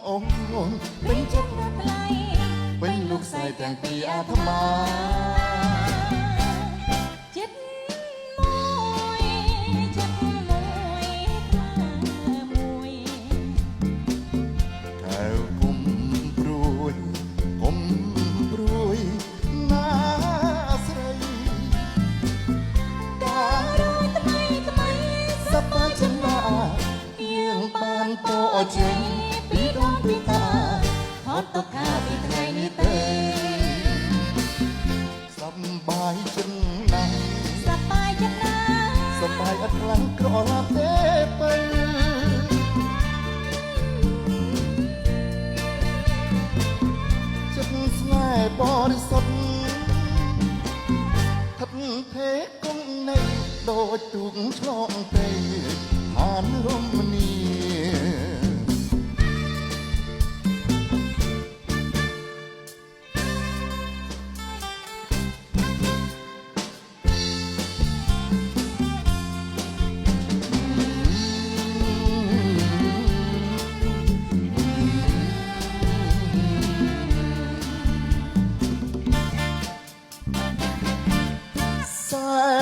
អូនវិញចិត្តរត់ថ្លៃវិញลูกใส่ទាំងពីរអាត្មាចិត្តមួយចិត្តមួយមួយកៅគុំព្រួយគុំព្រួយណាស្រីការរួយថ្មីថ្មីសប្បាយចំណាយើងបានពរចេញពីដងពីតាហត់ទៅខាពីថ្ងៃនេះទេសប្បាយចិត្តណាស់សប្បាយចិត្តណាស់សប្បាយអត់ខ្លាំងក្រឡាប់ទេបើចិត្តស្នេហ៍បរិសុទ្ធថិតភេកគង់នៃដូចទូកឆ្លងទៅហានរមនីแส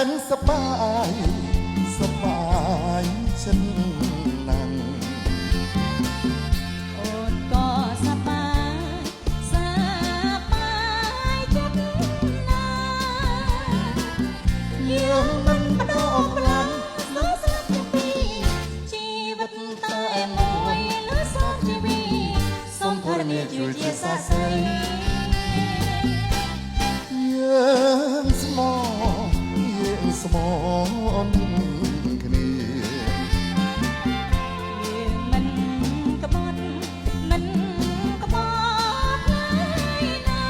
นสบายสบายฉันนั่งអូនក៏សប្បាយសប្បាយចិត្តណាស់យើងមិនបដកប្រាំលើស្លាប់ទាំងពីរជីវិតតែមួយលើសងជីវីសូមធរណីជួយជាសាស្ត្រីយើងស្មោយើងស្មោគ្នាយើងមិនក្បត់មិនក្បត់ឡើយណា